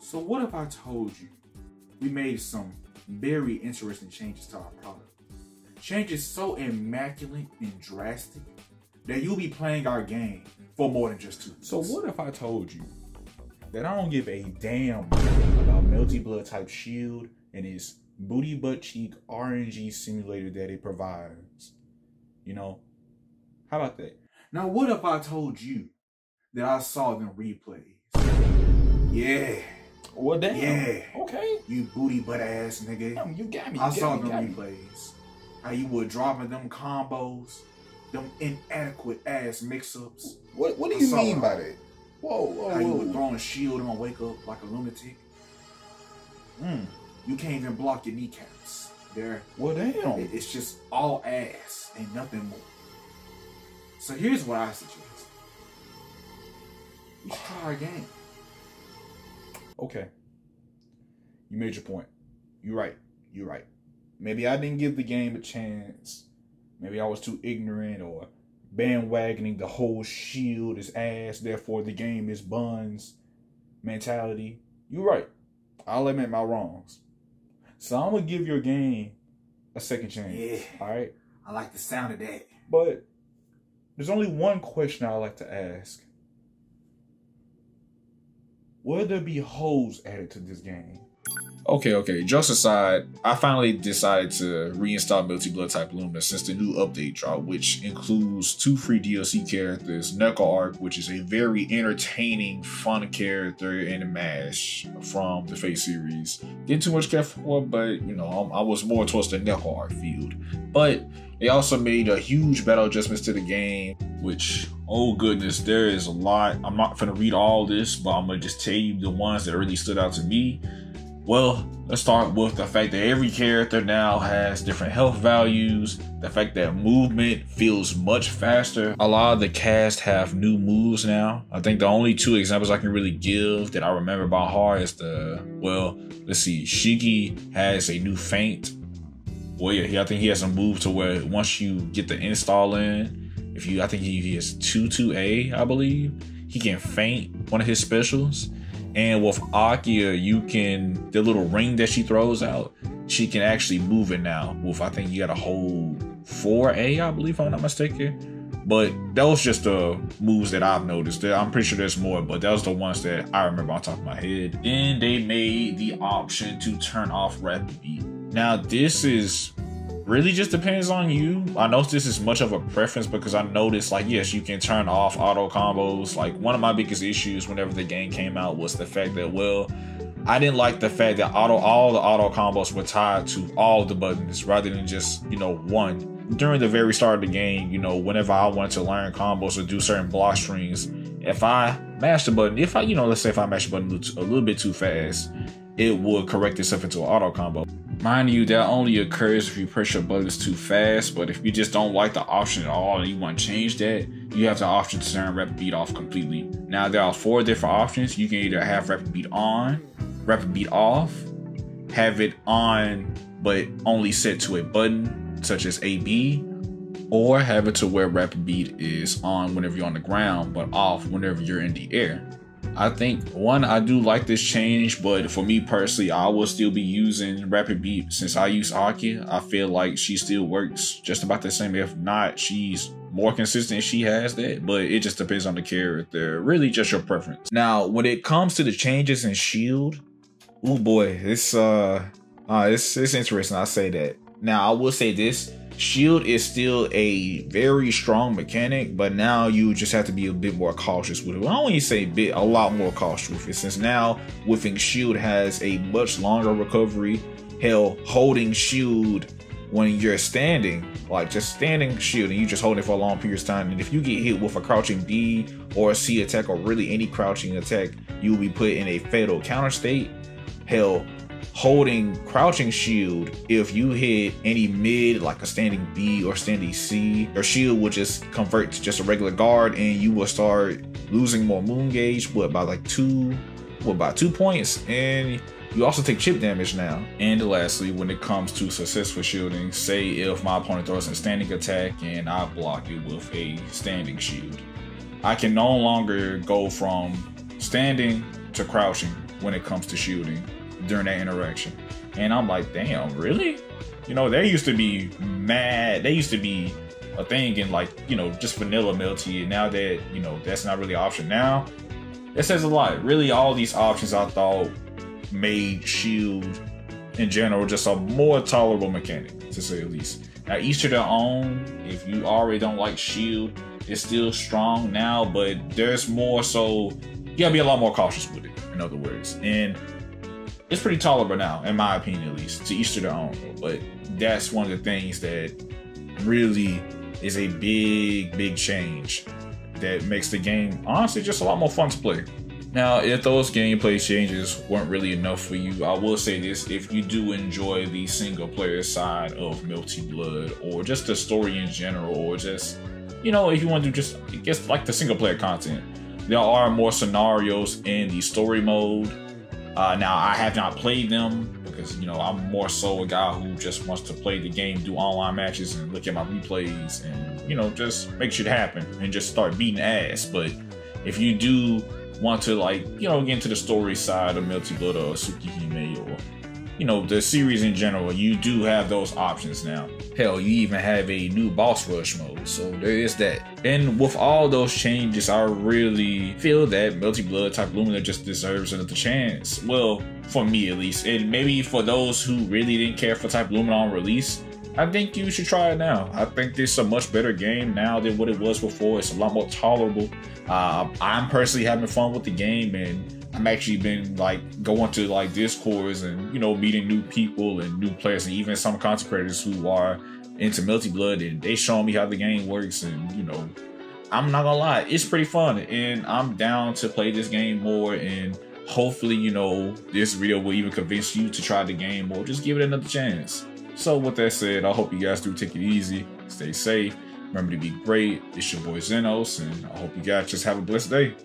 So what if I told you we made some very interesting changes to our product? Changes so immaculate and drastic that you'll be playing our game for more than just 2 weeks. So what if I told you that I don't give a damn about Melty blood type Sheild and its booty butt cheek RNG simulator that it provides? You know, how about that? Now what if I told you that I saw them replays? Yeah. Well, damn. Yeah. Okay. You booty butt ass nigga. Damn, you got me. I saw them replays. How you were dropping them combos, them inadequate ass mix-ups. What do you mean by that? Whoa. How you were throwing Sheild on wake up like a lunatic. You can't even block your kneecaps. Well, damn. It's just all ass and nothing more. So here's what I suggest. You should try our game. Okay. You made your point. You're right. Maybe I didn't give the game a chance. Maybe I was too ignorant or bandwagoning the whole Sheild is ass, therefore the game is buns mentality. You're right. I'll admit my wrongs. So I'm going to give your game a second chance. Yeah. All right? I like the sound of that. But there's only one question I like to ask. Will there be hoes added to this game? Okay, jokes aside, I finally decided to reinstall Melty Blood type Lumina since the new update drop, which includes 2 free DLC characters, Neco Arc, which is a very entertaining, fun character in the MASH from the Fate series. Didn't too much care for, but you know, I was more towards the Neco Arc field. But they also made a huge battle adjustments to the game, which, oh goodness, there is a lot. I'm not gonna read all this, but I'm gonna just tell you the ones that really stood out to me. Well, let's start with the fact that every character now has different health values, the fact that movement feels much faster. A lot of the cast have new moves now. I think the only 2 examples I can really give that I remember by heart is let's see, Shiki has a new feint. Well, yeah, I think he has a move to where once you get the install in, I think he has 2-2A, I believe, he can feint one of his specials. And with Akia, the little ring that she throws out, she can actually move it now. With, I think you got to hold 4A, I believe, if I'm not mistaken. But those just the moves that I've noticed. I'm pretty sure there's more, but that was the ones that I remember on top of my head. Then they made the option to turn off rapid beat. Now, this is really just depends on you. I know this is much of a preference because I noticed, like, yes, you can turn off auto combos. Like, one of my biggest issues whenever the game came out was the fact that, well, I didn't like the fact that all the auto combos were tied to all the buttons rather than just, one. During the very start of the game, whenever I wanted to learn combos or do certain block strings, if I mash the button, let's say if I mash the button a little bit too fast, it would correct itself into an auto combo. Mind you, that only occurs if you press your buttons too fast, but if you just don't like the option at all and you want to change that, you have the option to turn rapid beat off completely. Now, there are 4 different options. You can either have rapid beat on, rapid beat off, have it on but only set to a button such as AB, or have it to where rapid beat is on whenever you're on the ground but off whenever you're in the air. I think, one, I do like this change, but for me personally, I will still be using rapid beat since I use Aki. I feel like she still works just about the same. If not, she's more consistent. She has that, but it just depends on the character. Really just your preference. Now, when it comes to the changes in Sheild, oh boy, it's interesting. I say that. Now, I will say this. Sheild is still a very strong mechanic, but now you just have to be a bit more cautious with it. Well, I don't even say a lot more cautious with it, since now whiffing Sheild has a much longer recovery. Hell, holding Sheild when you're standing, like just standing Sheild and you just hold it for a long period of time, and if you get hit with a crouching B or a C attack or really any crouching attack, you will be put in a fatal counter state. Hell, holding crouching Sheild, if you hit any mid like a standing B or standing C, your Sheild will just convert to just a regular guard and you will start losing more moon gauge by 2 points, and you also take chip damage now. And lastly, when it comes to successful shielding, say if my opponent throws a standing attack and I block it with a standing shield, I can no longer go from standing to crouching when it comes to shielding during that interaction. And I'm like, damn, really? You know, there used to be there used to be a thing in like, you know, just vanilla Melty, and now that, you know, that's not really an option now, it says a lot. Really, all these options I thought made Sheild in general just a more tolerable mechanic, to say the least. Now, each to their own. If you already don't like Sheild, it's still strong now, but there's more, so you gotta be a lot more cautious with it, in other words. And it's pretty tolerable now, in my opinion, at least. To each to their own, but that's one of the things that really is a big change that makes the game, honestly, just a lot more fun to play. Now, if those gameplay changes weren't really enough for you, I will say this: if you do enjoy the single player side of Melty Blood, or just the story in general, or just, you know, if you want to just, I guess, like the single player content, there are more scenarios in the story mode. Now, I have not played them because, you know, I'm more so a guy who just wants to play the game, do online matches, and look at my replays, and, you know, just make shit happen and just start beating ass. But if you do want to, like, you know, get into the story side of Melty Blood or Tsukihime, or, you know, the series in general, you do have those options now. Hell, you even have a new boss rush mode, so there is that. And with all those changes, I really feel that Melty Blood type Lumina just deserves another chance. Well, for me at least. And maybe for those who really didn't care for type Lumina on release, I think you should try it now. I think this is a much better game now than what it was before. It's a lot more tolerable. I'm personally having fun with the game, and I'm actually been like going to like Discords and, you know, meeting new people and new players, and even some content creators who are into Melty Blood, and they showing me how the game works. And, you know, I'm not gonna lie, it's pretty fun, and I'm down to play this game more. And hopefully, you know, this video will even convince you to try the game or just give it another chance. So with that said, I hope you guys do take it easy, stay safe, remember to be great. It's your boy Zenos, and I hope you guys just have a blessed day.